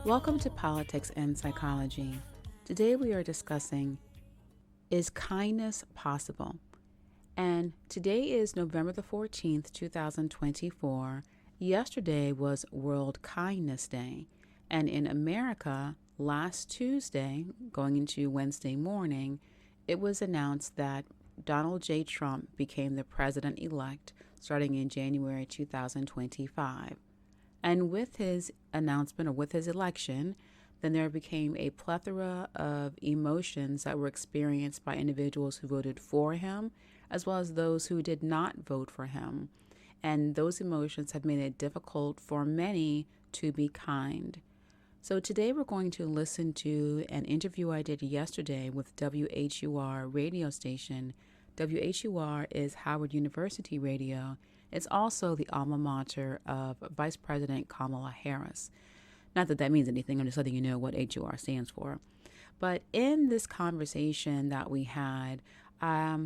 Welcome to Politics and Psychology. Today we are discussing, is kindness possible? And today is November the 14th, 2024. Yesterday was World Kindness Day. And in America, last Tuesday, going into Wednesday morning, it was announced that Donald J. Trump became the president-elect starting in January 2025. And with his announcement or with his election, then there became a plethora of emotions that were experienced by individuals who voted for him, as well as those who did not vote for him. And those emotions have made it difficult for many to be kind. So today we're going to listen to an interview I did yesterday with WHUR radio station. WHUR is Howard University Radio. It's also the alma mater of Vice President Kamala Harris. Not that that means anything, I'm just letting you know what HUR stands for. But in this conversation that we had, I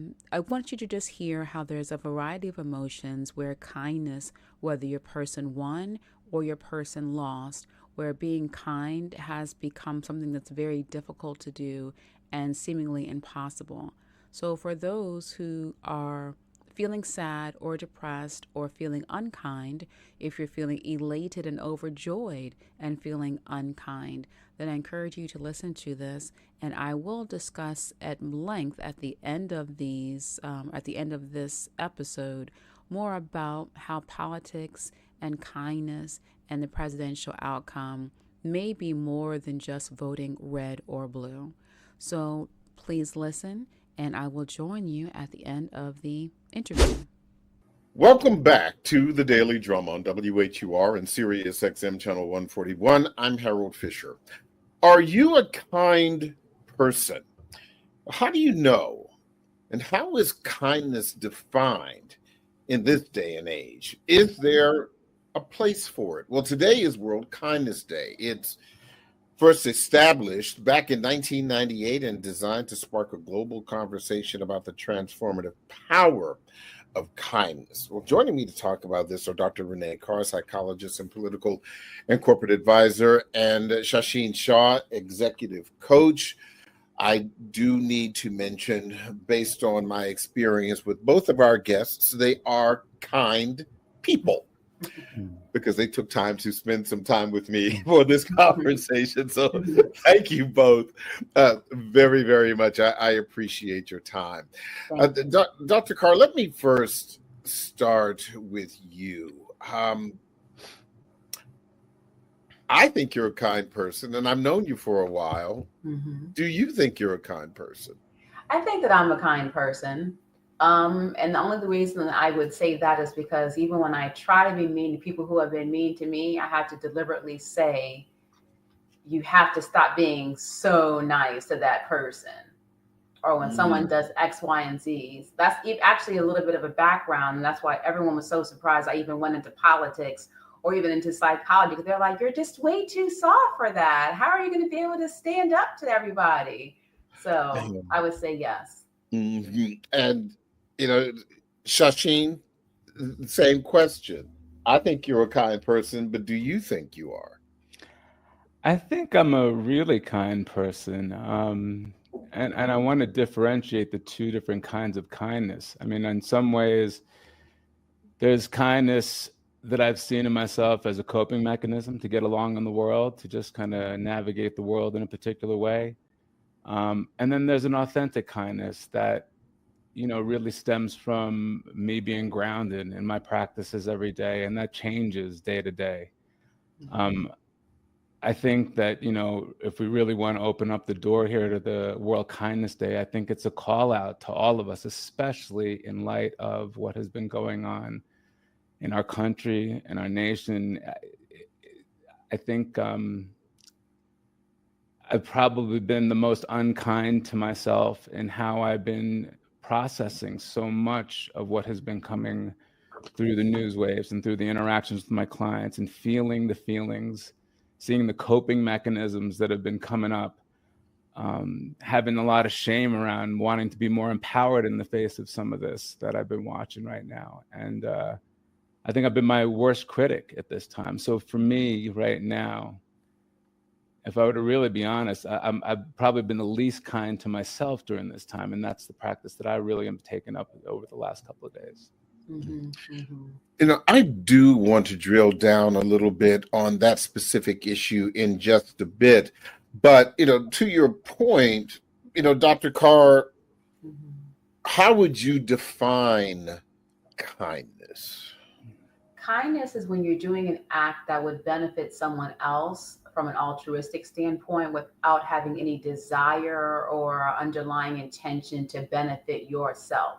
want you to just hear how there's a variety of emotions where kindness, whether your person won or your person lost, where being kind has become something that's very difficult to do and seemingly impossible. So for those who are feeling sad or depressed or feeling unkind, if you're feeling elated and overjoyed and feeling unkind, then I encourage you to listen to this, and I will discuss at length at the end of this episode, more about how politics and kindness and the presidential outcome may be more than just voting red or blue. So please listen, and I will join you at the end of the interview. Welcome back to the Daily Drum on WHUR and Sirius XM Channel 141. I'm Harold Fisher. Are you a kind person? How do you know? And how is kindness defined in this day and age? Is there a place for it? Well, today is World Kindness Day. It's first established back in 1998 and designed to spark a global conversation about the transformative power of kindness. Well, joining me to talk about this are Dr. Renee Carr, psychologist and political and corporate advisor, and Shasheen Shah, executive coach. I do need to mention, based on my experience with both of our guests, they are kind people, because they took time to spend some time with me for this conversation. So thank you both very, very much. I appreciate your time. Dr. Carr, let me first start with you. I think you're a kind person, and I've known you for a while. Mm-hmm. Do you think you're a kind person? I think that I'm a kind person. And the only reason that I would say that is because even when I try to be mean to people who have been mean to me, I have to deliberately say, you have to stop being so nice to that person. Or when someone does X, Y, and Z. That's actually a little bit of a background. And that's why everyone was so surprised I even went into politics or even into psychology, because they're like, you're just way too soft for that. How are you going to be able to stand up to everybody? So I would say yes. Mm-hmm. And Shasheen, same question. I think you're a kind person, but do you think you are? I think I'm a really kind person. And I want to differentiate the two different kinds of kindness. I mean, in some ways, there's kindness that I've seen in myself as a coping mechanism to get along in the world, to just kind of navigate the world in a particular way. And then there's an authentic kindness that really stems from me being grounded in my practices every day, and that changes day to day. I think that, if we really want to open up the door here to the World Kindness Day, I think it's a call out to all of us, especially in light of what has been going on in our country and our nation. I think I've probably been the most unkind to myself in how I've been processing so much of what has been coming through the news waves and through the interactions with my clients, and feeling the feelings, seeing the coping mechanisms that have been coming up, having a lot of shame around wanting to be more empowered in the face of some of this that I've been watching right now. And I think I've been my worst critic at this time. So for me right now, if I were to really be honest, I've probably been the least kind to myself during this time. And that's the practice that I really am taking up over the last couple of days. Mm-hmm, mm-hmm. You know, I do want to drill down a little bit on that specific issue in just a bit. But, you know, to your point, you know, Dr. Carr, Mm-hmm. how would you define kindness? Kindness is when you're doing an act that would benefit someone else from an altruistic standpoint without having any desire or underlying intention to benefit yourself.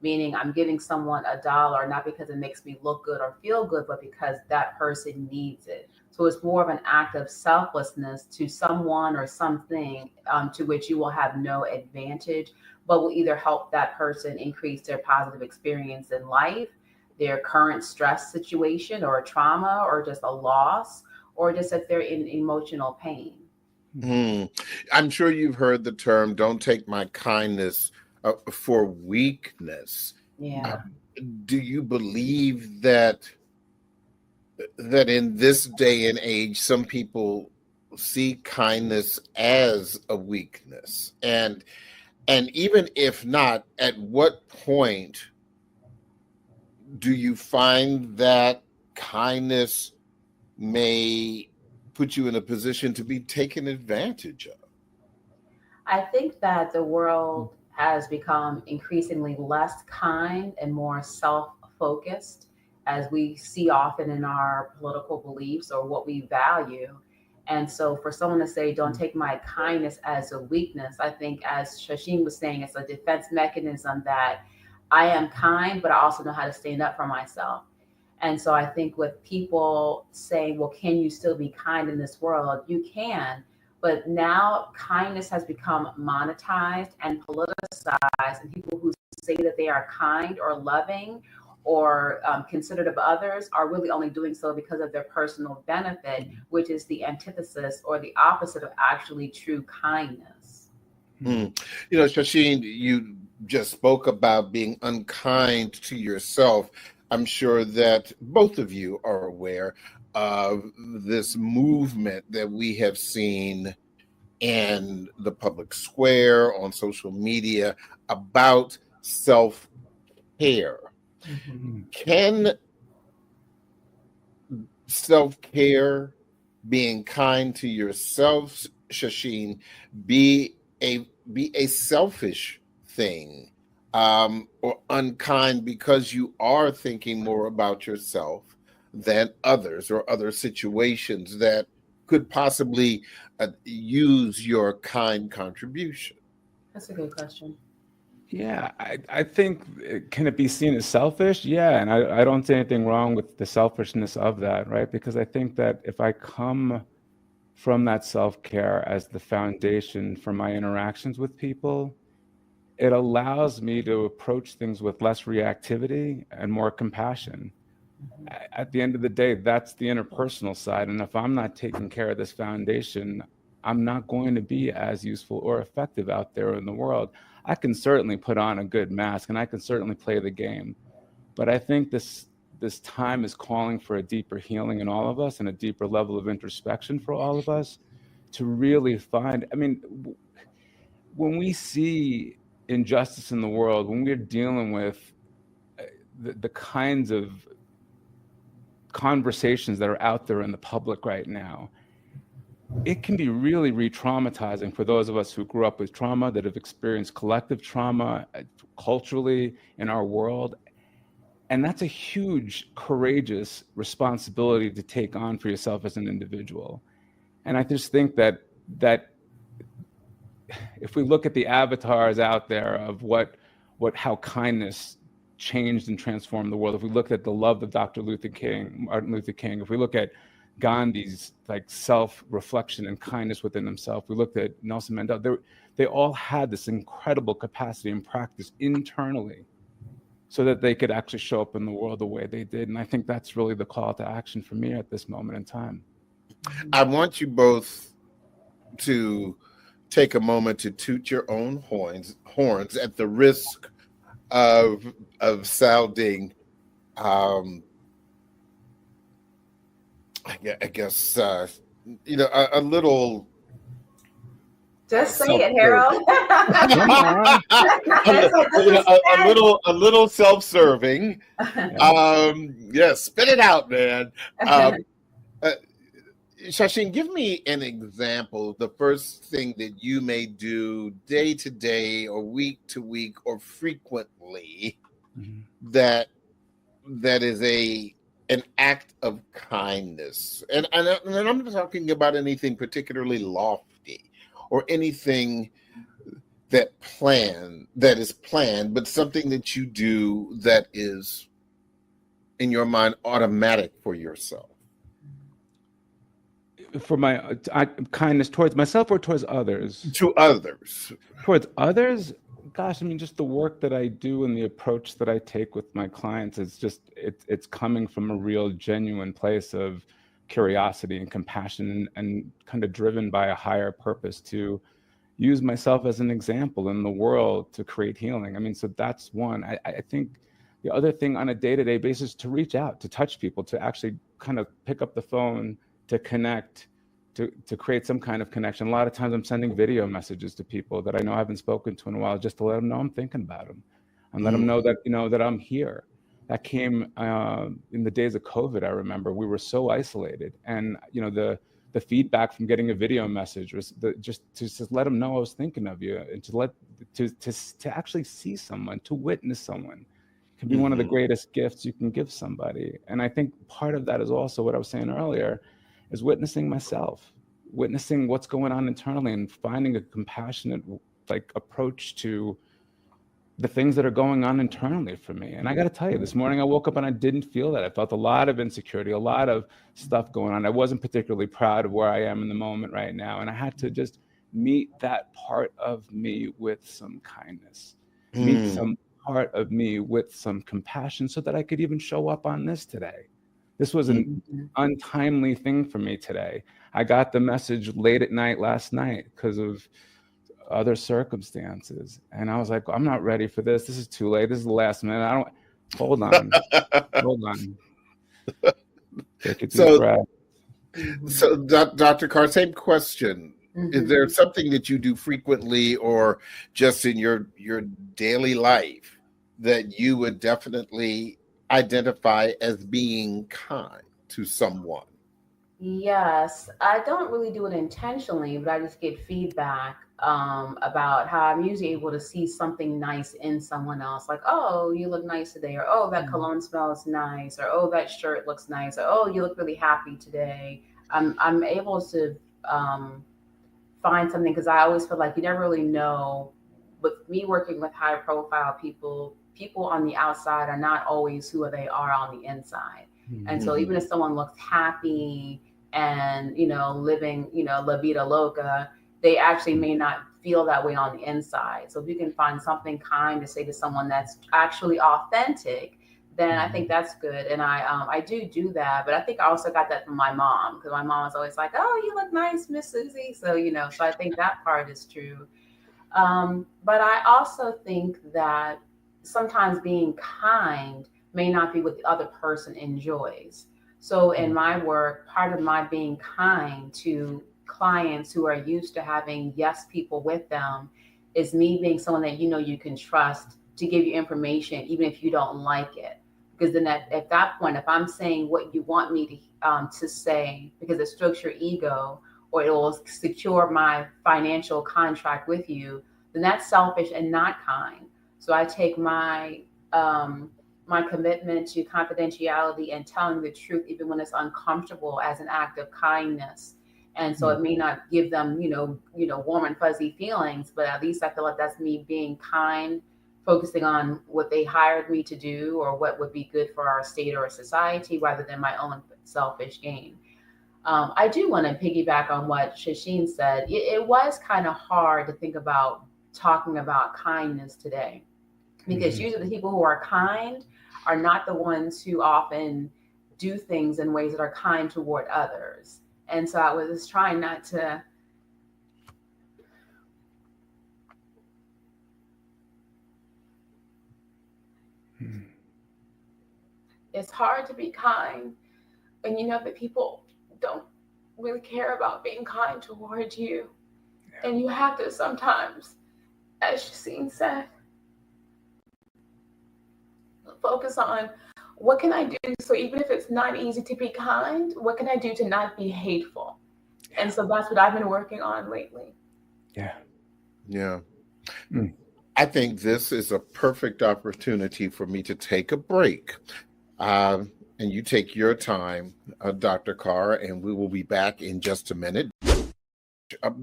Meaning, I'm giving someone $1 not because it makes me look good or feel good, but because that person needs it. So it's more of an act of selflessness to someone or something to which you will have no advantage, but will either help that person increase their positive experience in life, their current stress situation or trauma or just a loss, or just if they're in emotional pain. I'm sure you've heard the term, don't take my kindness for weakness. Yeah. Do you believe that in this day and age, some people see kindness as a weakness? And even if not, at what point do you find that kindness may put you in a position to be taken advantage of? I think that the world has become increasingly less kind and more self-focused, as we see often in our political beliefs or what we value. And so for someone to say, don't take my kindness as a weakness, I think, as Shashin was saying, it's a defense mechanism that I am kind, but I also know how to stand up for myself. And so I think with people saying, well, can you still be kind in this world? You can. But now kindness has become monetized and politicized, and people who say that they are kind or loving or considerate of others are really only doing so because of their personal benefit, which is the antithesis or the opposite of actually true kindness. You know, Shashin, you just spoke about being unkind to yourself. I'm sure that both of you are aware of this movement that we have seen in the public square, on social media, about self-care. Mm-hmm. Can self-care, being kind to yourself, Shashin, be a selfish thing, or unkind because you are thinking more about yourself than others or other situations that could possibly use your kind contribution? That's a good question. Yeah, I think, can it be seen as selfish? Yeah, and I don't see anything wrong with the selfishness of that, right? Because I think that if I come from that self-care as the foundation for my interactions with people, it allows me to approach things with less reactivity and more compassion. Mm-hmm. At the end of the day, that's the interpersonal side. And if I'm not taking care of this foundation, I'm not going to be as useful or effective out there in the world. I can certainly put on a good mask and I can certainly play the game. But I think this time is calling for a deeper healing in all of us and a deeper level of introspection for all of us to really find, I mean, when we see injustice in the world, when we're dealing with the kinds of conversations that are out there in the public right now, it can be really re-traumatizing for those of us who grew up with trauma, that have experienced collective trauma culturally in our world. And that's a huge, courageous responsibility to take on for yourself as an individual. And I just think that if we look at the avatars out there of how kindness changed and transformed the world, if we look at the love of Martin Luther King, if we look at Gandhi's like self-reflection and kindness within himself, we looked at Nelson Mandela, they all had this incredible capacity and practice internally so that they could actually show up in the world the way they did. And I think that's really the call to action for me at this moment in time. I want you both to take a moment to toot your own horns at the risk of sounding, I guess, a little Just say it, self-serving. Harold. A little self-serving. Yes, spit it out, man. Uh, Shashin, give me an example. The first thing that you may do day to day, or week to week, or frequently that is an act of kindness, and I'm not talking about anything particularly lofty or anything that is planned, but something that you do that is in your mind automatic for yourself. For my kindness towards myself or towards others? To others. Towards others, gosh, I mean, just the work that I do and the approach that I take with my clients is just it's coming from a real genuine place of curiosity and compassion, and kind of driven by a higher purpose to use myself as an example in the world to create healing. I mean, so that's one. I think the other thing on a day-to-day basis, to reach out, to touch people, to actually kind of pick up the phone, to connect, to create some kind of connection. A lot of times I'm sending video messages to people that I know I haven't spoken to in a while, just to let them know I'm thinking about them, and let them know that, that I'm here. That came in the days of COVID. I remember we were so isolated, and the feedback from getting a video message was just to let them know I was thinking of you, and to actually see someone, to witness someone, can be one of the greatest gifts you can give somebody. And I think part of that is also what I was saying earlier, is witnessing myself, witnessing what's going on internally, and finding a compassionate approach to the things that are going on internally for me. And I got to tell you, this morning I woke up and I didn't feel that. I felt a lot of insecurity, a lot of stuff going on. I wasn't particularly proud of where I am in the moment right now. And I had to just meet that part of me with some kindness, meet some part of me with some compassion, so that I could even show up on this today. This was an untimely thing for me today. I got the message late at night last night because of other circumstances, and I was like, I'm not ready for this. This is too late. This is the last minute. Hold on. Take a deep breath. So Dr. Carr, same question. Is there something that you do frequently, or just in your daily life, that you would definitely identify as being kind to someone? Yes, I don't really do it intentionally, but I just get feedback about how I'm usually able to see something nice in someone else. Like, oh, you look nice today, or oh, that cologne smells nice, or oh, that shirt looks nice, or oh, you look really happy today. I'm able to find something, because I always feel like you never really know. With me working with high profile people on the outside are not always who they are on the inside. And so even if someone looks happy and, living, la vida loca, they actually may not feel that way on the inside. So if you can find something kind to say to someone that's actually authentic, then I think that's good. And I do that. But I think I also got that from my mom, because my mom was always like, oh, you look nice, Miss Susie. So, so I think that part is true. But I also think that sometimes being kind may not be what the other person enjoys. So in my work, part of my being kind to clients who are used to having yes people with them is me being someone that you can trust to give you information, even if you don't like it. Because then at that point, if I'm saying what you want me to say, because it strokes your ego, or it will secure my financial contract with you, then that's selfish and not kind. So I take my commitment to confidentiality and telling the truth, even when it's uncomfortable, as an act of kindness. And so it may not give them, warm and fuzzy feelings, but at least I feel like that's me being kind, focusing on what they hired me to do, or what would be good for our state or society, rather than my own selfish gain. I do want to piggyback on what Shashin said. It was kind of hard to think about talking about kindness today, because usually the people who are kind are not the ones who often do things in ways that are kind toward others. And so I was just trying not to. It's hard to be kind when you know that people don't really care about being kind towards you. And you have to sometimes, as Shasine said, focus on what can I do? So even if it's not easy to be kind, what can I do to not be hateful? And so that's what I've been working on lately. Yeah. Yeah. I think this is a perfect opportunity for me to take a break. And you take your time, Dr. Carr, and we will be back in just a minute.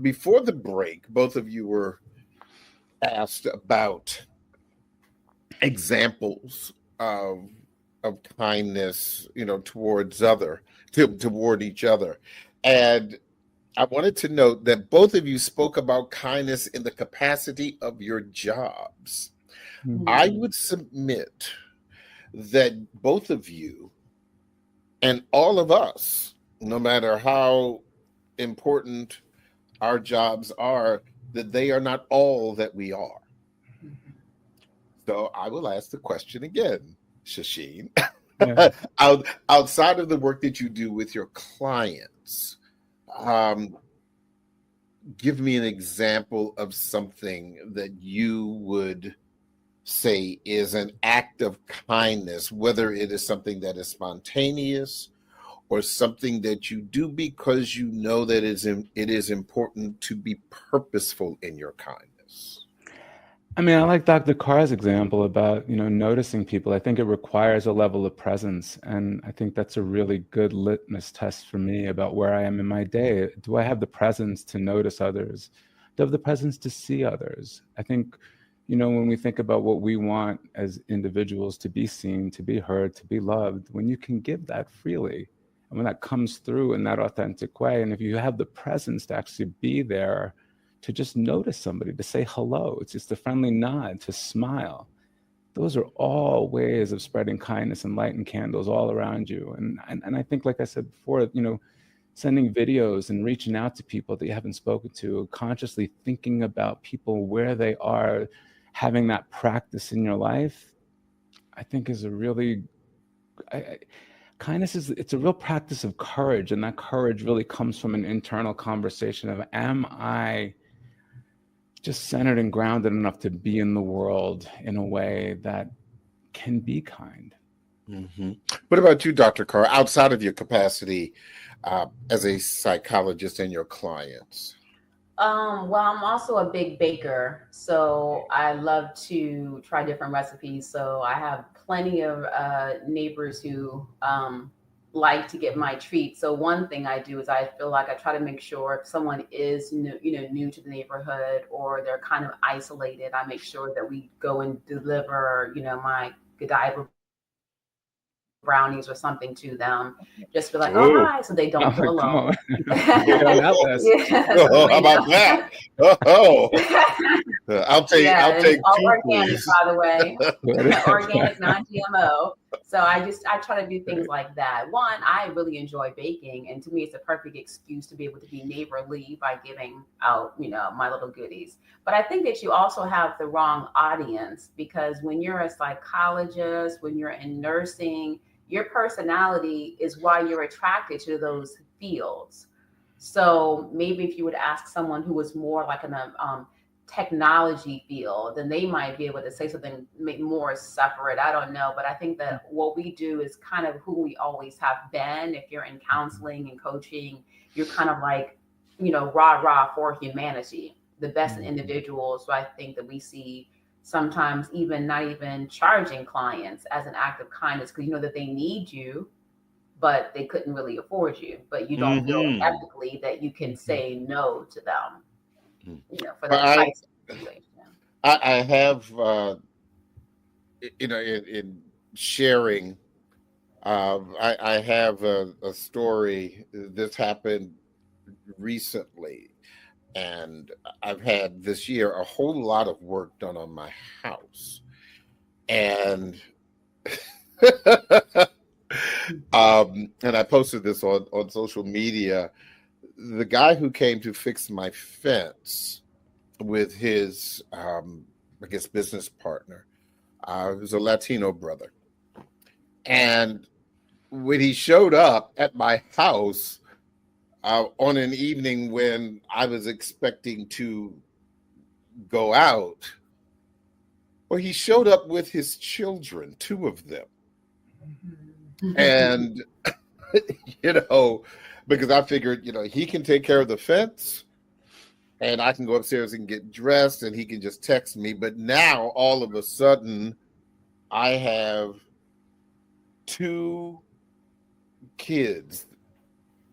Before the break, both of you were asked about examples of kindness, toward each other. And I wanted to note that both of you spoke about kindness in the capacity of your jobs. I would submit that both of you and all of us, no matter how important our jobs are, that they are not all that we are. So I will ask the question again, Shasine. Yeah. Outside of the work that you do with your clients, give me an example of something that you would say is an act of kindness, whether it is something that is spontaneous or something that you do because you know that it is important to be purposeful in your kindness. I mean, I like Dr. Carr's example about, noticing people. I think it requires a level of presence. And I think that's a really good litmus test for me about where I am in my day. Do I have the presence to notice others? Do I have the presence to see others? I think, when we think about what we want as individuals, to be seen, to be heard, to be loved, when you can give that freely, and when that comes through in that authentic way, and if you have the presence to actually be there, to just notice somebody, to say hello, it's just a friendly nod, to smile. Those are all ways of spreading kindness and light and candles all around you. And I think, like I said before, sending videos and reaching out to people that you haven't spoken to, consciously thinking about people where they are, having that practice in your life, I think is a really, kindness it's a real practice of courage. And that courage really comes from an internal conversation of, am I just centered and grounded enough to be in the world in a way that can be kind? Mm-hmm. What about you, Dr. Carr, outside of your capacity as a psychologist and your clients? Well, I'm also a big baker, so I love to try different recipes. So I have plenty of neighbors who like to get my treats. So one thing I do is I feel like I try to make sure if someone is new to the neighborhood or they're kind of isolated, I make sure that we go and deliver, my Godiva brownies or something to them, just be like, oh hi, so they don't feel alone. How about that? I'll take all two, organic, please. by the way. Organic, non-GMO. So I try to do things like that. One, I really enjoy baking, and to me it's a perfect excuse to be able to be neighborly by giving out my little goodies. But I think that you also have the wrong audience, because when you're a psychologist, when you're in nursing, your personality is why you're attracted to those fields. So maybe if you would ask someone who was more like in a technology field, then they might be able to say something more separate. I don't know. But I think that what we do is kind of who we always have been. If you're in counseling and coaching, you're kind of like, rah for humanity, the best in individuals. So I think that we see sometimes not even charging clients as an act of kindness, because you know that they need you, but they couldn't really afford you. But you don't feel ethically that you can say no to them, for that price situation. I have, in sharing, I have a story. This happened recently. And I've had this year a whole lot of work done on my house. And and I posted this on social media. The guy who came to fix my fence with his, business partner, was a Latino brother. And when he showed up at my house, on an evening when I was expecting to go out, well, he showed up with his children, two of them. And, because I figured, he can take care of the fence and I can go upstairs and get dressed and he can just text me. But now all of a sudden, I have two kids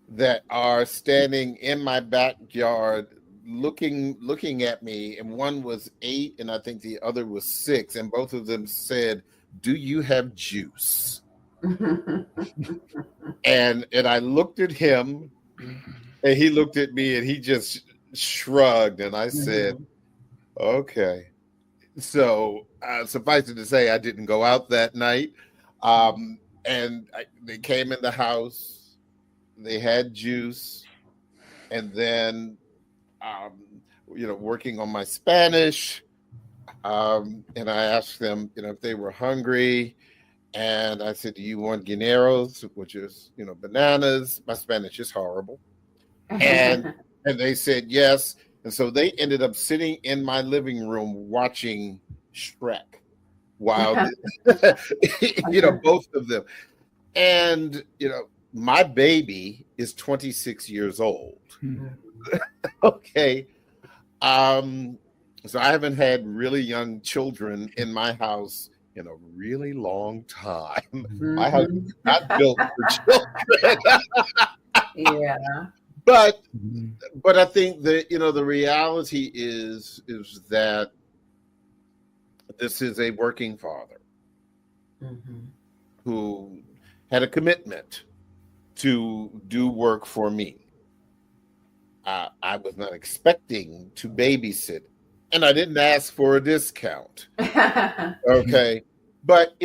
that are standing in my backyard looking at me, and one was 8 and I think the other was 6, and both of them said, "Do you have juice?" and I looked at him and he looked at me and he just shrugged, and I said, "Okay." So suffice it to say, I didn't go out that night. They came in the house, they had juice, and then working on my Spanish, and I asked them, if they were hungry, and I said, "Do you want guineros?" which is, bananas. My Spanish is horrible, and they said yes, and so they ended up sitting in my living room watching Shrek while both of them, and my baby is 26 years old. Okay. So I haven't had really young children in my house in a really long time. My house is not built for children. Yeah. But I think that the reality is that this is a working father who had a commitment to do work for me. I was not expecting to babysit, and I didn't ask for a discount. Okay. But,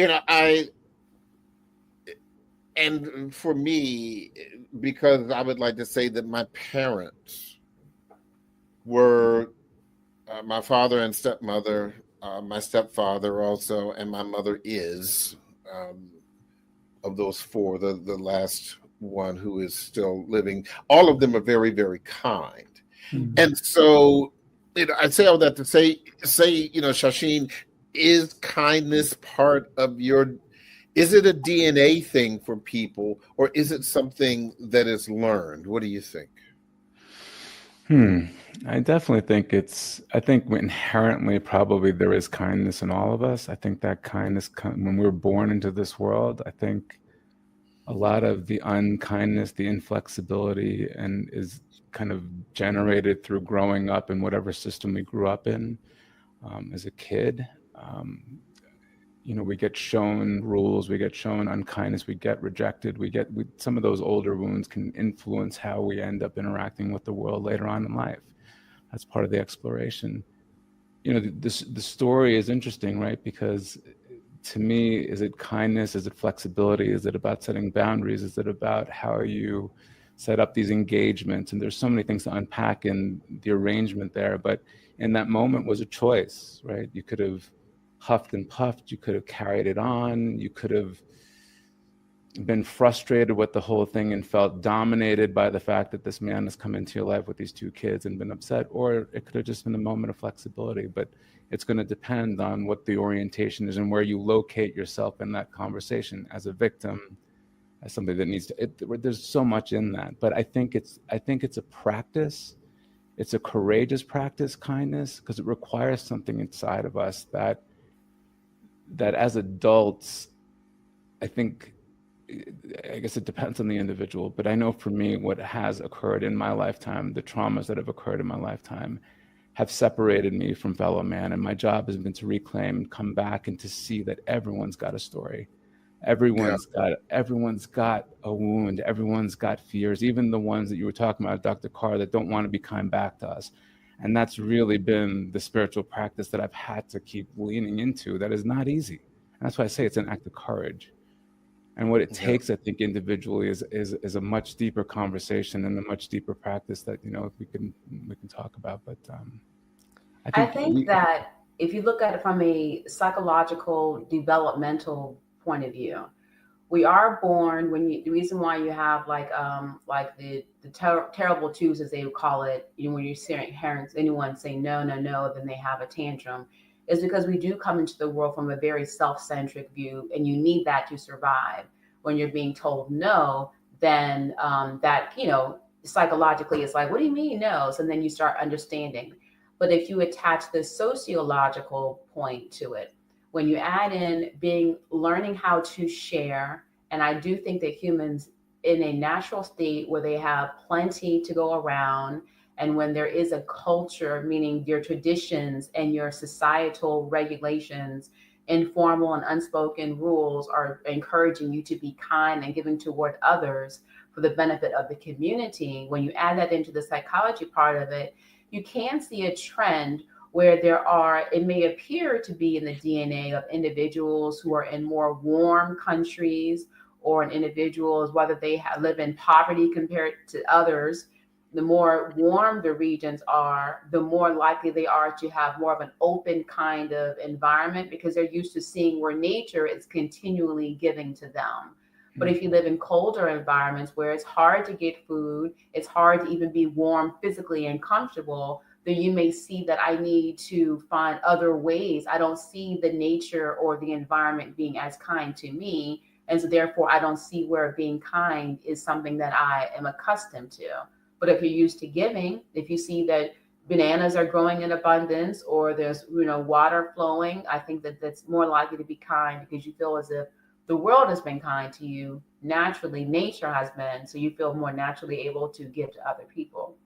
and for me, because I would like to say that my parents were my father and stepmother, my stepfather also, and my mother is, of those four, the last one who is still living. All of them are very, very kind. And so, I'd say all that to say, Shashin, is kindness part of is it a DNA thing for people, or is it something that is learned? What do you think? I definitely think inherently probably there is kindness in all of us. I think that kindness, when we're born into this world, I think a lot of the unkindness, the inflexibility, and is kind of generated through growing up in whatever system we grew up in as a kid. We get shown rules, we get shown unkindness, we get rejected, some of those older wounds can influence how we end up interacting with the world later on in life. That's part of the exploration. The story is interesting, right? Because to me, is it kindness? Is it flexibility? Is it about setting boundaries? Is it about how you set up these engagements? And there's so many things to unpack in the arrangement there. But in that moment was a choice, right? You could have huffed and puffed. You could have carried it on. You could have been frustrated with the whole thing and felt dominated by the fact that this man has come into your life with these two kids and been upset. Or it could have just been a moment of flexibility. But it's going to depend on what the orientation is and where you locate yourself in that conversation as a victim, as somebody that needs to. There's so much in that, but I think it's a practice. It's a courageous practice, kindness, because it requires something inside of us that as adults, I guess it depends on the individual. But I know for me, what has occurred in my lifetime, the traumas that have occurred in my lifetime, have separated me from fellow man, and my job has been to reclaim and come back and to see that everyone's got a story. Everyone's got a wound. Everyone's got fears, even the ones that you were talking about, Dr. Carr, that don't want to be kind back to us. And that's really been the spiritual practice that I've had to keep leaning into. That is not easy. And that's why I say it's an act of courage. And what it takes, I think, individually is a much deeper conversation and a much deeper practice that, we can talk about. But I think that if you look at it from a psychological, developmental point of view, we are born the reason why you have like the terrible twos, as they would call it, when you're hearing anyone say no, no, no, then they have a tantrum, is because we do come into the world from a very self-centric view, and you need that to survive. When you're being told no, then that, psychologically it's like, what do you mean no? So then you start understanding. But if you attach the sociological point to it, when you add in learning how to share, and I do think that humans in a natural state where they have plenty to go around, and when there is a culture, meaning your traditions and your societal regulations, informal and unspoken rules are encouraging you to be kind and giving toward others for the benefit of the community. When you add that into the psychology part of it, you can see a trend where it may appear to be in the DNA of individuals who are in more warm countries, or in individuals, whether they live in poverty compared to others. The more warm the regions are, the more likely they are to have more of an open kind of environment, because they're used to seeing where nature is continually giving to them. But if you live in colder environments where it's hard to get food, it's hard to even be warm physically and comfortable, then you may see that I need to find other ways. I don't see the nature or the environment being as kind to me. And so therefore, I don't see where being kind is something that I am accustomed to. But if you're used to giving, if you see that bananas are growing in abundance, or there's water flowing, I think that that's more likely to be kind, because you feel as if the world has been kind to you naturally, nature has been, so you feel more naturally able to give to other people.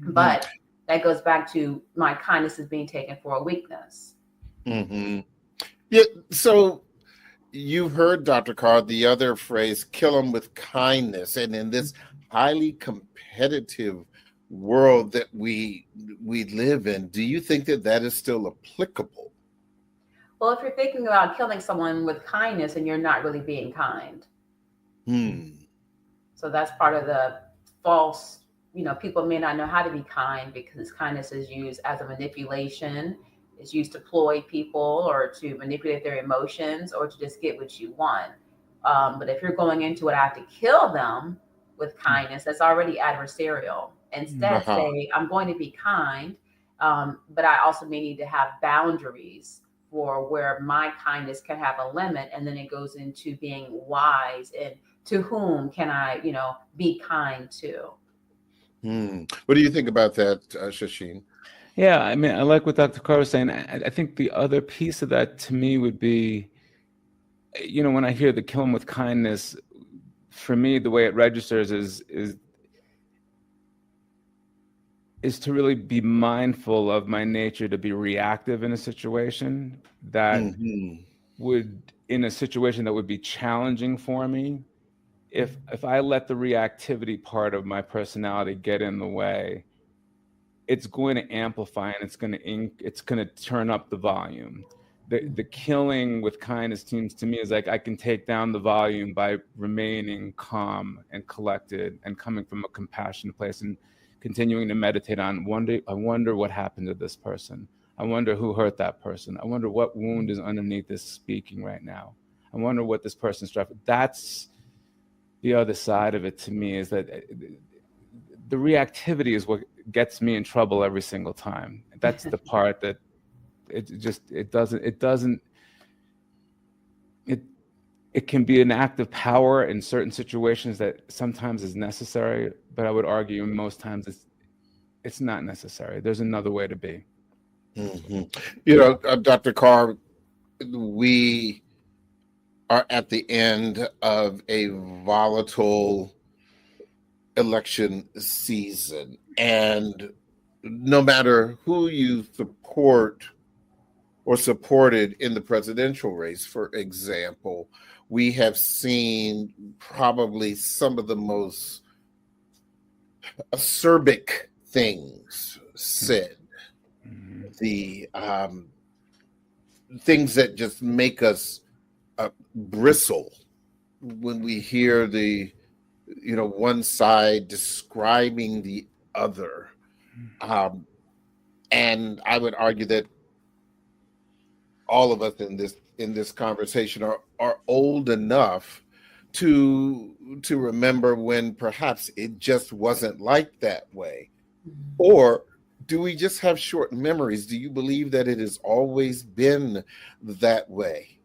Mm-hmm. But that goes back to my kindness is being taken for a weakness. Mm-hmm. Yeah. So you've heard, Dr. Carr, the other phrase, kill them with kindness. And in this highly competitive world that we live in, do you think that is still applicable? Well, if you're thinking about killing someone with kindness, and you're not really being kind. So that's part of the false, people may not know how to be kind, because kindness is used as a manipulation. It's used to ploy people, or to manipulate their emotions, or to just get what you want. But if you're going into it, I have to kill them with kindness, that's already adversarial. Instead, say, I'm going to be kind, but I also may need to have boundaries for where my kindness can have a limit. And then it goes into being wise, and to whom can I, be kind to. What do you think about that, Shasheen? Yeah, I mean, I like what Dr. Carr was saying. I think the other piece of that to me would be, when I hear the kill 'em with kindness, for me, the way it registers is to really be mindful of my nature to be reactive in a situation that in a situation that would be challenging for me. If I let the reactivity part of my personality get in the way, it's going to amplify, and it's going to turn up the volume. The killing with kindness seems to me is like I can take down the volume by remaining calm and collected, and coming from a compassionate place, and continuing to meditate on I wonder what happened to this person. I wonder who hurt that person. I wonder what wound is underneath this speaking right now. I wonder what this person's struck. That's the other side of it to me, is that the reactivity is what gets me in trouble every single time. That's the part that it can be an act of power in certain situations that sometimes is necessary, but I would argue most times it's not necessary. There's another way to be. Dr. Carr, we are at the end of a volatile election season, and no matter who you support or supported in the presidential race, for example, we have seen probably some of the most acerbic things said, the things that just make us bristle when we hear the one side describing the other. And I would argue that all of us in this conversation are old enough to remember when perhaps it just wasn't like that way? Mhm. Or do we just have short memories? Do you believe that it has always been that way?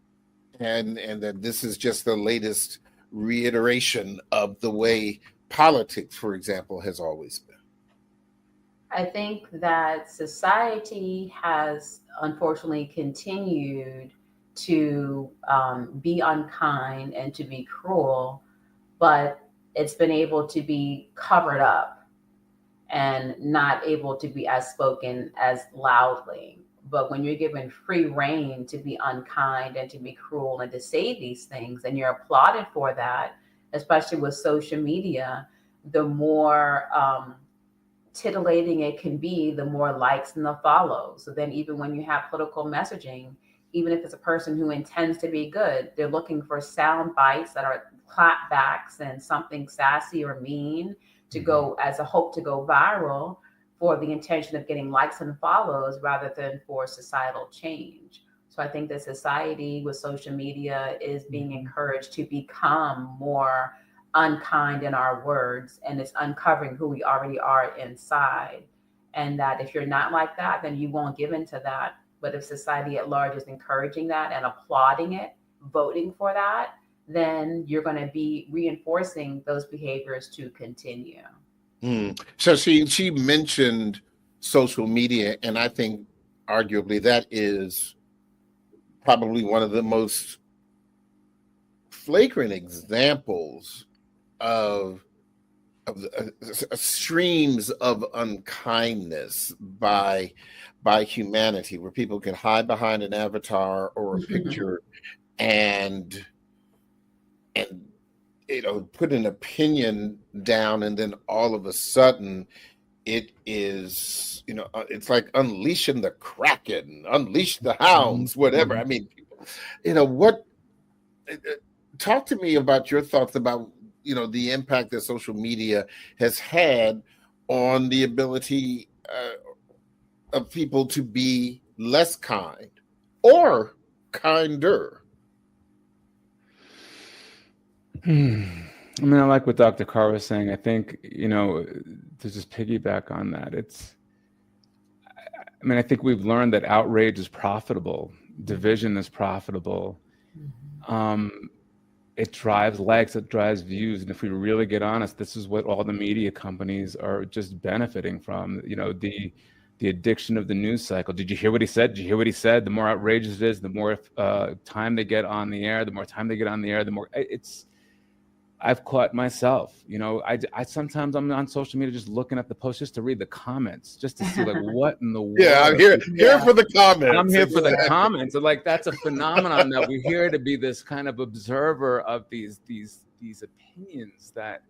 And that this is just the latest reiteration of the way politics, for example, has always been? I think that society has unfortunately continued to be unkind and to be cruel, but it's been able to be covered up and not able to be as spoken as loudly. But when you're given free reign to be unkind and to be cruel and to say these things, and you're applauded for that, especially with social media, the more titillating it can be, the more likes and the follows. So then, even when you have political messaging, even if it's a person who intends to be good, they're looking for sound bites that are clapbacks and something sassy or mean to go as a hope to go viral for the intention of getting likes and follows rather than for societal change. So I think that society with social media is being encouraged to become more unkind in our words, and it's uncovering who we already are inside. And that if you're not like that, then you won't give into that. But if society at large is encouraging that and applauding it, voting for that, then you're going to be reinforcing those behaviors to continue. So she mentioned social media, and I think arguably that is probably one of the most flagrant examples of streams of unkindness by humanity, where people can hide behind an avatar or a picture and put an opinion down, and then all of a sudden it is, it's like unleashing the kraken, unleash the hounds, whatever. I mean, what talk to me about your thoughts about the impact that social media has had on the ability of people to be less kind or kinder. I mean, I like what Dr. Carr was saying. I think, to just piggyback on that, I think we've learned that outrage is profitable, division is profitable. It drives likes, it drives views. And if we really get honest, this is what all the media companies are just benefiting from, the addiction of the news cycle. Did you hear what he said? Did you hear what he said? The more outrageous it is, the more time they get on the air, the more I've caught myself, I sometimes I'm on social media just looking at the posts just to read the comments, just to see like what in the world. Yeah, I'm here for the comments. I'm here for the comments. And like that's a phenomenon that we're here to be this kind of observer of these opinions that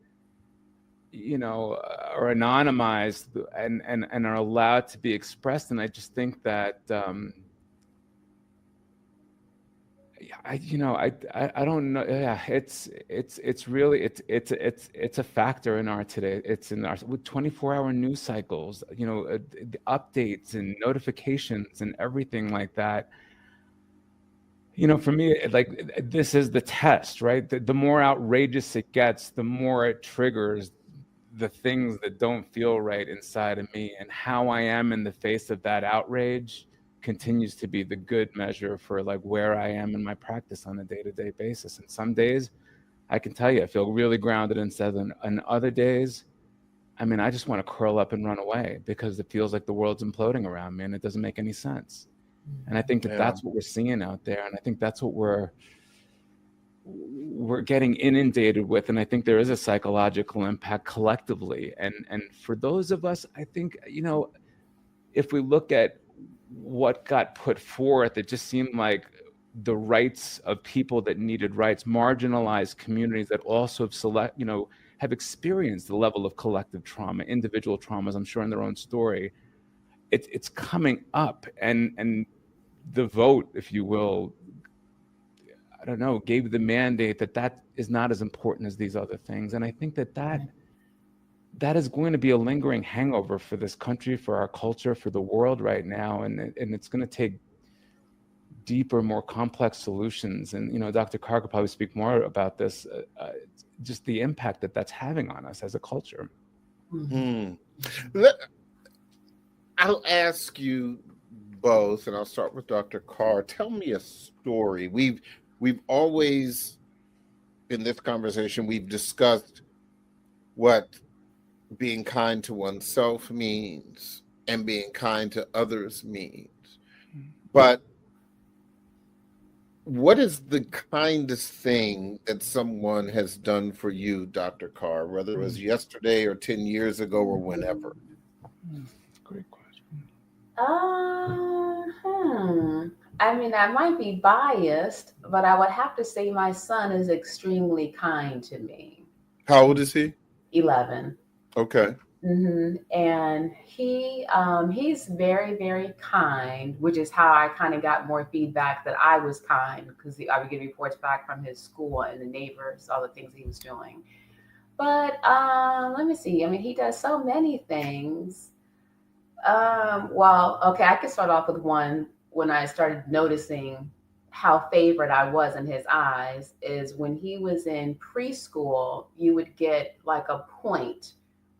are anonymized and are allowed to be expressed. And I just think that I don't know. Yeah, it's really a factor in our today. It's in our with 24-hour news cycles, the updates and notifications and everything like that. For me, like this is the test, right? The more outrageous it gets, the more it triggers the things that don't feel right inside of me, and how I am in the face of that outrage continues to be the good measure for like where I am in my practice on a day-to-day basis. And some days I can tell you I feel really grounded and settled, and other days I just want to curl up and run away because it feels like the world's imploding around me and it doesn't make any sense. And I think that that's what we're seeing out there, and I think that's what we're getting inundated with. And I think there is a psychological impact collectively, and for those of us, I think if we look at what got put forth, it just seemed like the rights of people that needed rights, marginalized communities that also have experienced the level of collective trauma, individual traumas, I'm sure in their own story. It's coming up, and the vote, if you will, I don't know, gave the mandate that is not as important as these other things. And I think that is going to be a lingering hangover for this country, for our culture, for the world right now. And it's going to take deeper, more complex solutions. And, Dr. Carr could probably speak more about this, just the impact that that's having on us as a culture. I'll ask you both, and I'll start with Dr. Carr. Tell me a story. We've always, in this conversation, we've discussed what being kind to oneself means and being kind to others means. But what is the kindest thing that someone has done for you, Dr. Carr, whether it was yesterday or 10 years ago or whenever? Great question. I mean, I might be biased, but I would have to say my son is extremely kind to me. How old is he? 11. Okay. And he's very, very kind, which is how I kind of got more feedback that I was kind, because I would get reports back from his school and the neighbors, all the things he was doing. But let me see. I mean, he does so many things. Well, okay, I could start off with one. When I started noticing how favored I was in his eyes is when he was in preschool, you would get like a point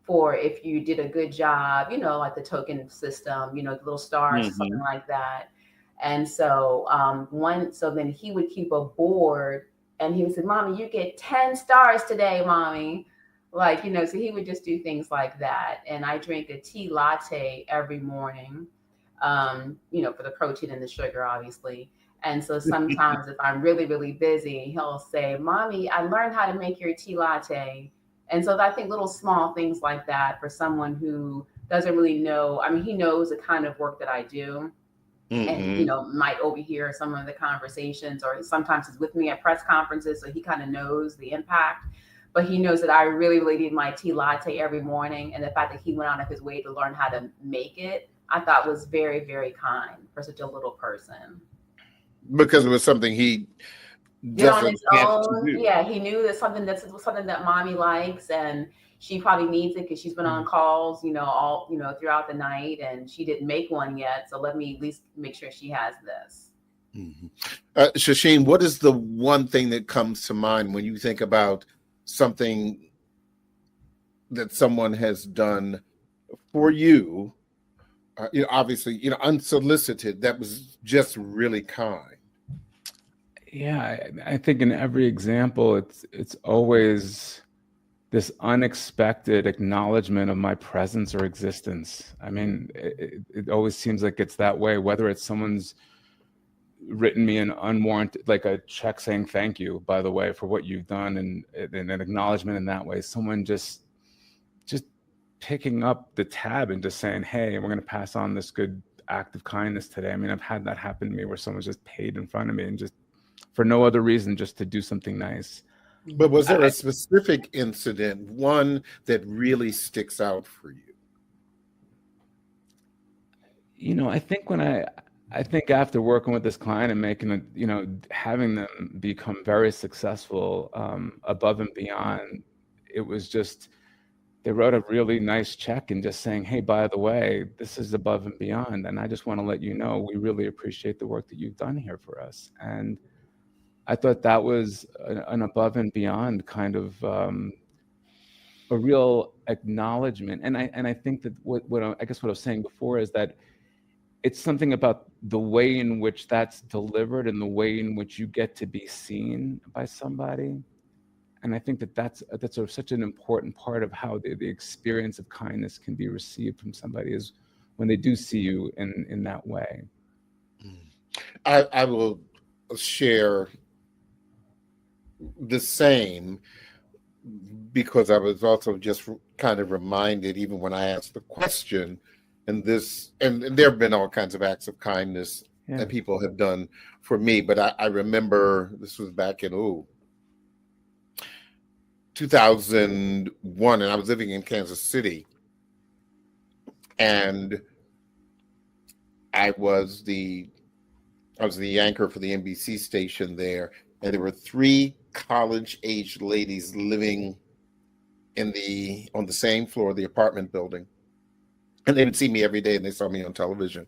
for if you did a good job, like the token system, the little stars, something like that. And so so then he would keep a board and he would say, "Mommy, you get 10 stars today, Mommy." Like, so he would just do things like that. And I drink a tea latte every morning, for the protein and the sugar, obviously. And so sometimes if I'm really, really busy, he'll say, "Mommy, I learned how to make your tea latte." And so I think little small things like that for someone who doesn't really know. I mean, he knows the kind of work that I do and, might overhear some of the conversations, or sometimes he's with me at press conferences. So he kind of knows the impact. But he knows that I really, really need my tea latte every morning. And the fact that he went out of his way to learn how to make it, I thought was very, very kind for such a little person. Because it was something he did on his own. Yeah, he knew that something that Mommy likes, and she probably needs it because she's been on calls, all throughout the night, and she didn't make one yet. So let me at least make sure she has this. Shasheen, what is the one thing that comes to mind when you think about something that someone has done for you? Obviously, unsolicited, that was just really kind. Yeah, I think in every example, it's always this unexpected acknowledgement of my presence or existence. I mean, it always seems like it's that way, whether it's someone's written me an unwarranted, like a check saying thank you, by the way, for what you've done, and an acknowledgement in that way. Someone just picking up the tab and just saying, "Hey, we're going to pass on this good act of kindness today." I mean, I've had that happen to me where someone's just paid in front of me and just for no other reason, just to do something nice. But was there a specific incident, one that really sticks out for you? I think after working with this client and making having them become very successful above and beyond, it was just, they wrote a really nice check and just saying, "Hey, by the way, this is above and beyond. And I just want to let you know, we really appreciate the work that you've done here for us." And I thought that was an above and beyond kind of a real acknowledgement. And I think that what I was saying before is that it's something about the way in which that's delivered and the way in which you get to be seen by somebody. And I think that that's sort of such an important part of how the experience of kindness can be received from somebody, is when they do see you in that way. I will share the same, because I was also just kind of reminded, even when I asked the question, and there have been all kinds of acts of kindness that people have done for me, but I remember this was back in 2001, and I was living in Kansas City, and I was the anchor for the NBC station there, and there were 3 college-aged ladies living on the same floor of the apartment building, and they would see me every day, and they saw me on television.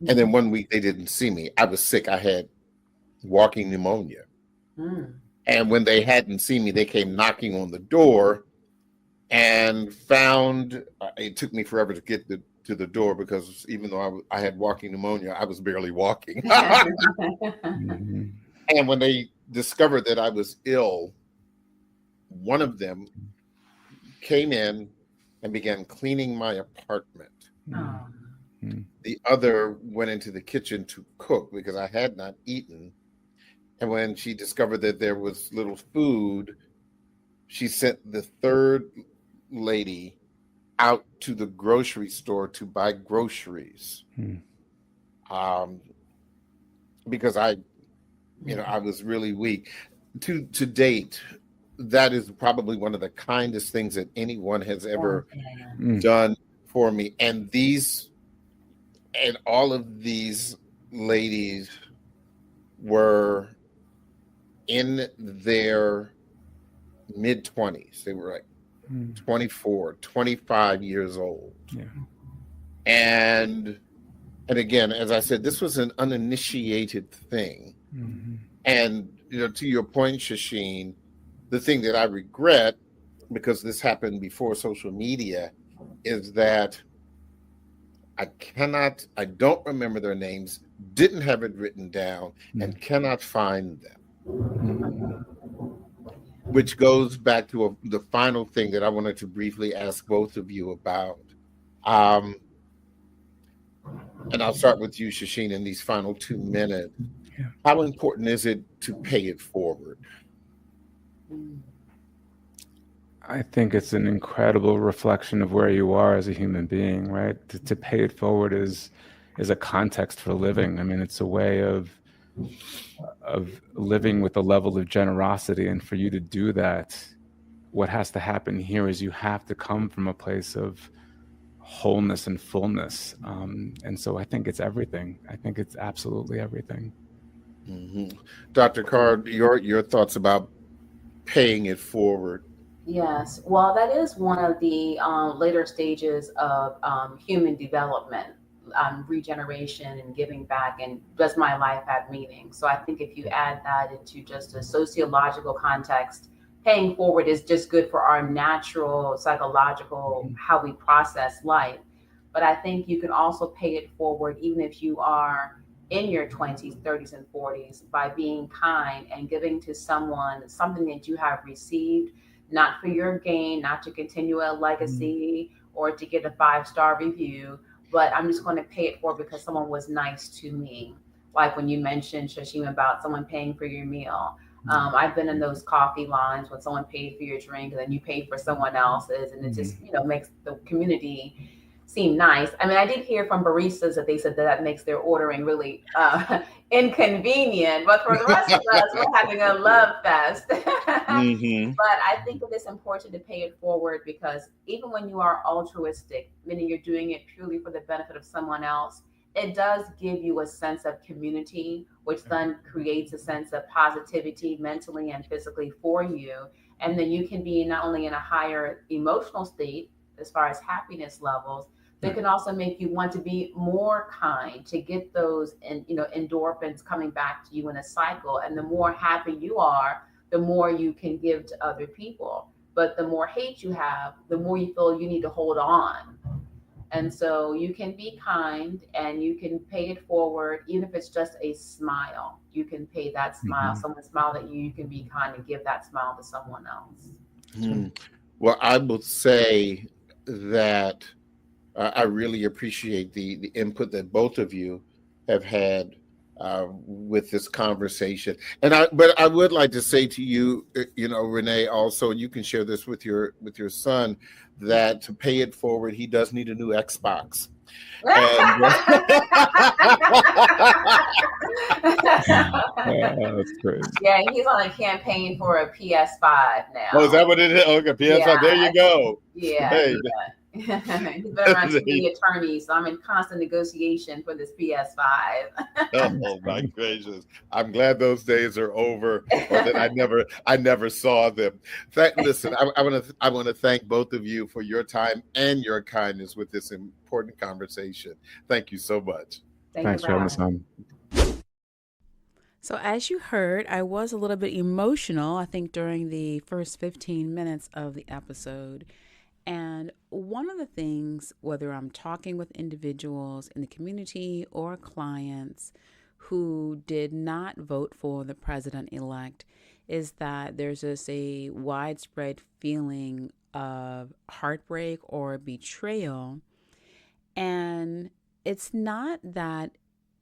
And then one week they didn't see me. I was sick. I had walking pneumonia. Mm. And when they hadn't seen me, they came knocking on the door and found, it took me forever to get to the door because even though I had walking pneumonia, I was barely walking. Mhm. And when they discovered that I was ill, one of them came in and began cleaning my apartment. Oh. The other went into the kitchen to cook because I had not eaten. And when she discovered that there was little food, she sent the third lady out to the grocery store to buy groceries. Because I was really weak. To date, that is probably one of the kindest things that anyone has ever done for me. And all of these ladies were in their mid-20s. They were like 24, 25 years old. Yeah. And again, as I said, this was an uninitiated thing. And to your point, Shasheen, the thing that I regret, because this happened before social media, is that I don't remember their names, didn't have it written down, and cannot find them. Which goes back to the final thing that I wanted to briefly ask both of you about. And I'll start with you, Shasheen, in these final 2 minutes. Yeah. How important is it to pay it forward? I think it's an incredible reflection of where you are as a human being, right? To pay it forward is a context for living. I mean, it's a way of living with a level of generosity. And for you to do that, what has to happen here is you have to come from a place of wholeness and fullness. And so I think it's everything. I think it's absolutely everything. Dr. Carr, your thoughts about paying it forward? Yes, well, that is one of the later stages of human development, regeneration and giving back, and does my life have meaning? So I think if you add that into just a sociological context, paying forward is just good for our natural psychological, how we process life. But I think you can also pay it forward even if you are in your 20s, 30s, and 40s by being kind and giving to someone something that you have received, not for your gain, not to continue a legacy or to get a 5-star review, but I'm just going to pay it forward because someone was nice to me. Like when you mentioned, Shashim, about someone paying for your meal. I've been in those coffee lines when someone paid for your drink and then you paid for someone else's, and it just makes the community seem nice. I mean, I did hear from baristas that they said that makes their ordering really inconvenient, but for the rest of us, we're having a love fest. But I think it is important to pay it forward because even when you are altruistic, meaning you're doing it purely for the benefit of someone else, it does give you a sense of community, which then creates a sense of positivity mentally and physically for you. And then you can be not only in a higher emotional state as far as happiness levels, but it can also make you want to be more kind, to get those endorphins coming back to you in a cycle. And the more happy you are, the more you can give to other people. But the more hate you have, the more you feel you need to hold on. And so you can be kind and you can pay it forward, even if it's just a smile. You can pay that smile. Someone smiled at you, you can be kind and give that smile to someone else. Well, I will say that I really appreciate the input that both of you have had with this conversation. But I would like to say to you, Renee, also, and you can share this with your son, that to pay it forward, he does need a new Xbox. And, that's great. Yeah, he's on a campaign for a PS5 now. Oh, is that what it is? Okay, PS5. Yeah, there you go. Yeah. Hey. He's been around too many attorneys, so I'm in constant negotiation for this PS5. Oh my gracious! I'm glad those days are over, or that I never saw them. Listen, I want to thank both of you for your time and your kindness with this important conversation. Thank you so much. Thanks for having us on. So, as you heard, I was a little bit emotional, I think, during the first 15 minutes of the episode. And one of the things, whether I'm talking with individuals in the community or clients who did not vote for the president elect, is that there's just a widespread feeling of heartbreak or betrayal. And it's not that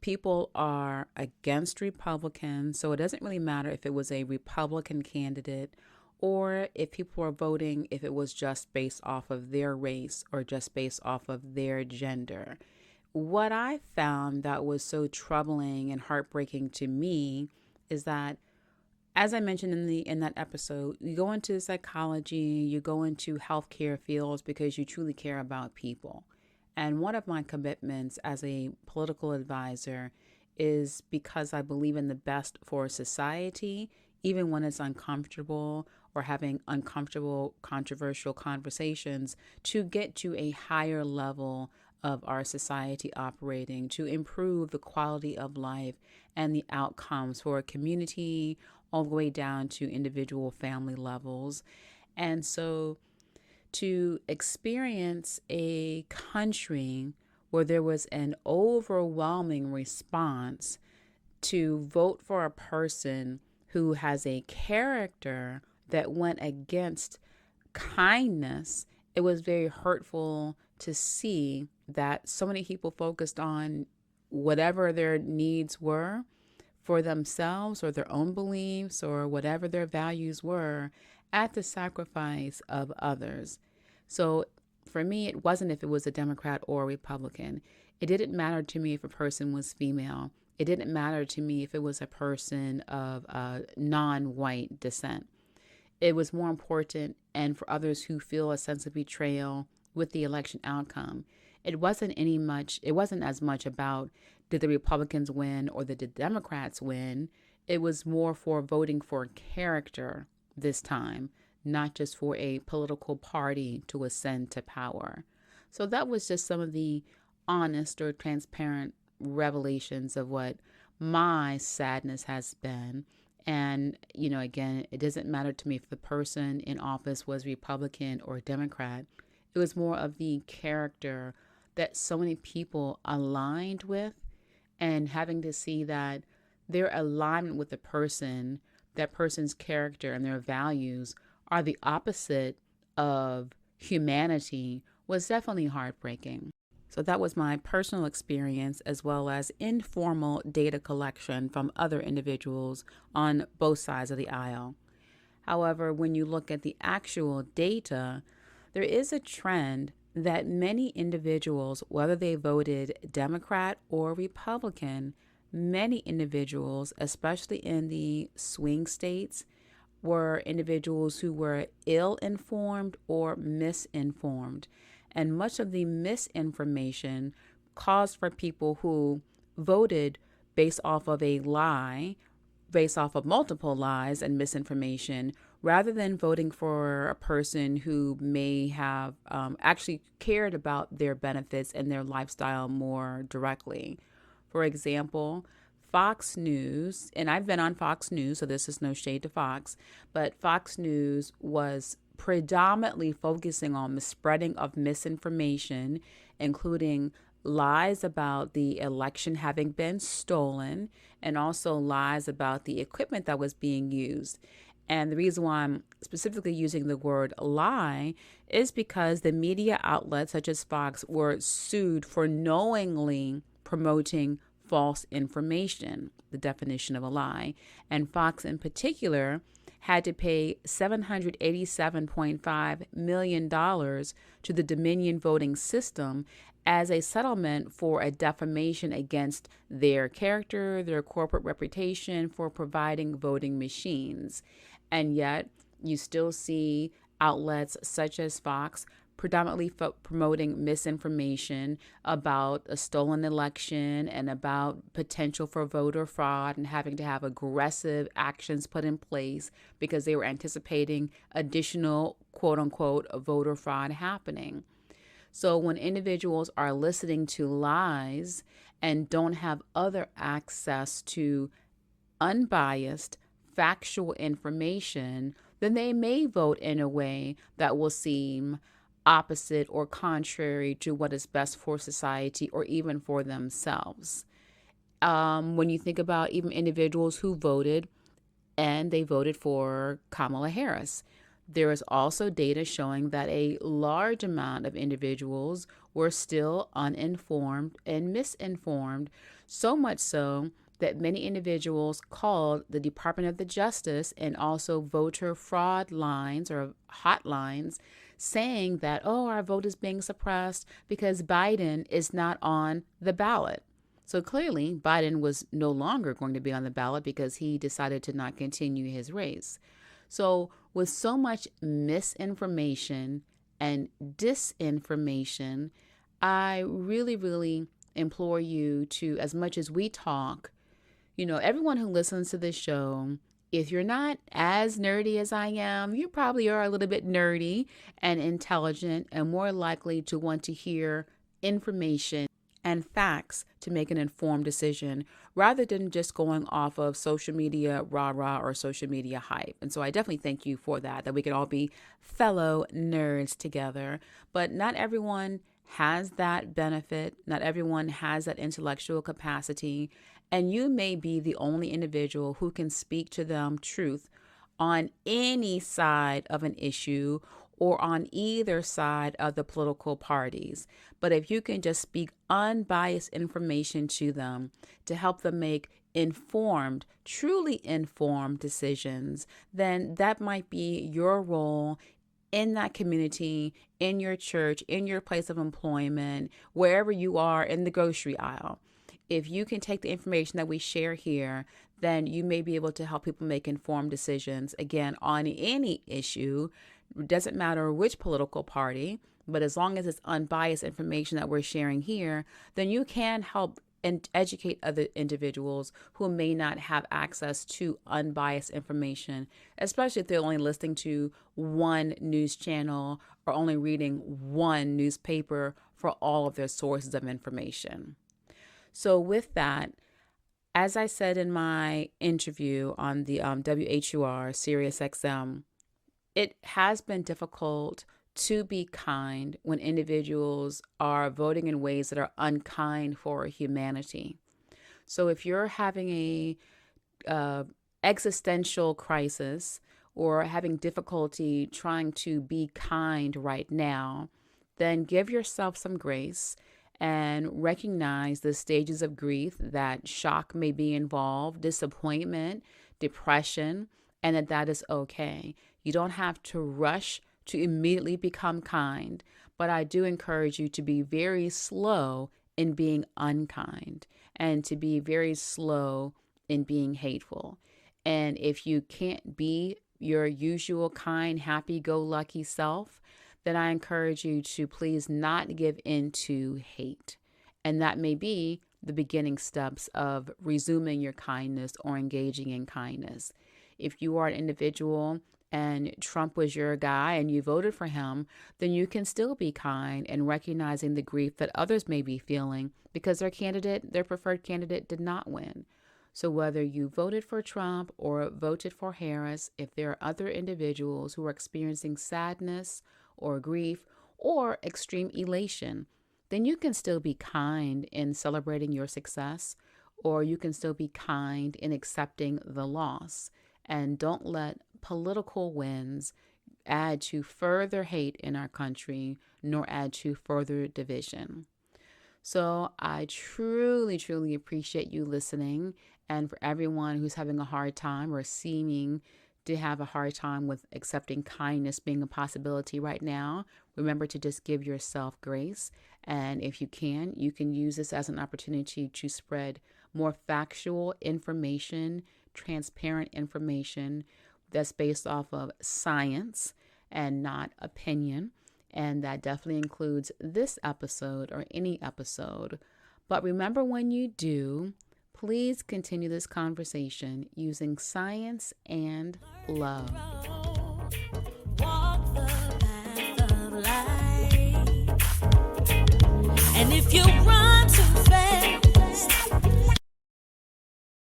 people are against Republicans, so it doesn't really matter if it was a Republican candidate or if people were voting if it was just based off of their race or just based off of their gender. What I found that was so troubling and heartbreaking to me is that, as I mentioned in that episode, you go into psychology, you go into healthcare fields because you truly care about people. And one of my commitments as a political advisor is because I believe in the best for society, even when it's uncomfortable or having uncomfortable, controversial conversations, to get to a higher level of our society operating, to improve the quality of life and the outcomes for a community, all the way down to individual family levels. And so to experience a country where there was an overwhelming response to vote for a person who has a character that went against kindness, it was very hurtful to see that so many people focused on whatever their needs were for themselves or their own beliefs or whatever their values were at the sacrifice of others. So for me, it wasn't if it was a Democrat or a Republican. It didn't matter to me if a person was female. It didn't matter to me if it was a person of non-white descent. It was more important, and for others who feel a sense of betrayal with the election outcome, it wasn't as much about did the Republicans win or did the Democrats win. It was more for voting for character this time, not just for a political party to ascend to power. So that was just some of the honest or transparent revelations of what my sadness has been. And, again, it doesn't matter to me if the person in office was Republican or Democrat. It was more of the character that so many people aligned with, and having to see that their alignment with the person, that person's character and their values are the opposite of humanity, was definitely heartbreaking. So that was my personal experience, as well as informal data collection from other individuals on both sides of the aisle. However, when you look at the actual data, there is a trend that many individuals, whether they voted Democrat or Republican, many individuals, especially in the swing states, were individuals who were ill-informed or misinformed. And much of the misinformation caused for people who voted based off of a lie, based off of multiple lies and misinformation, rather than voting for a person who may have actually cared about their benefits and their lifestyle more directly. For example, Fox News, and I've been on Fox News, so this is no shade to Fox, but Fox News was predominantly focusing on the spreading of misinformation, including lies about the election having been stolen and also lies about the equipment that was being used. And the reason why I'm specifically using the word lie is because the media outlets such as Fox were sued for knowingly promoting false information, the definition of a lie. And Fox in particular had to pay $787.5 million to the Dominion voting system as a settlement for a defamation against their character, their corporate reputation for providing voting machines. And yet you still see outlets such as Fox predominantly promoting misinformation about a stolen election and about potential for voter fraud, and having to have aggressive actions put in place because they were anticipating additional quote unquote voter fraud happening. So when individuals are listening to lies and don't have other access to unbiased, factual information, then they may vote in a way that will seem opposite or contrary to what is best for society or even for themselves. When you think about even individuals who voted and they voted for Kamala Harris, there is also data showing that a large amount of individuals were still uninformed and misinformed, so much so that many individuals called the Department of the Justice and also voter fraud lines or hotlines saying that, oh, our vote is being suppressed because Biden is not on the ballot. So clearly, Biden was no longer going to be on the ballot because he decided to not continue his race. So with so much misinformation and disinformation, I really, really implore you to, as much as we talk, everyone who listens to this show, if you're not as nerdy as I am, you probably are a little bit nerdy and intelligent and more likely to want to hear information and facts to make an informed decision rather than just going off of social media rah-rah or social media hype. And so I definitely thank you for that we can all be fellow nerds together. But not everyone has that benefit. Not everyone has that intellectual capacity. And you may be the only individual who can speak to them truth on any side of an issue or on either side of the political parties. But if you can just speak unbiased information to them to help them make informed, truly informed decisions, then that might be your role in that community, in your church, in your place of employment, wherever you are in the grocery aisle. If you can take the information that we share here, then you may be able to help people make informed decisions, again, on any issue. It doesn't matter which political party, but as long as it's unbiased information that we're sharing here, then you can help and educate other individuals who may not have access to unbiased information, especially if they're only listening to one news channel or only reading one newspaper for all of their sources of information. So with that, as I said in my interview on the WHUR Sirius XM, it has been difficult to be kind when individuals are voting in ways that are unkind for humanity. So if you're having a existential crisis or having difficulty trying to be kind right now, then give yourself some grace and recognize the stages of grief, that shock may be involved, disappointment, depression, and that is okay. You don't have to rush to immediately become kind, but I do encourage you to be very slow in being unkind and to be very slow in being hateful. And if you can't be your usual kind, happy-go-lucky self, then I encourage you to please not give in to hate. And that may be the beginning steps of resuming your kindness or engaging in kindness. If you are an individual and Trump was your guy and you voted for him, then you can still be kind and recognizing the grief that others may be feeling because their preferred candidate did not win. So whether you voted for Trump or voted for Harris, if there are other individuals who are experiencing sadness or grief or extreme elation, then you can still be kind in celebrating your success, or you can still be kind in accepting the loss. And don't let political wins add to further hate in our country, nor add to further division. So I truly, truly appreciate you listening. And for everyone who's having a hard time or seeming to have a hard time with accepting kindness being a possibility right now, remember to just give yourself grace. And if you can use this as an opportunity to spread more factual information, transparent information that's based off of science and not opinion. And that definitely includes this episode or any episode. But remember, when you do, please continue this conversation using science and love. Walk the path of light. And if you run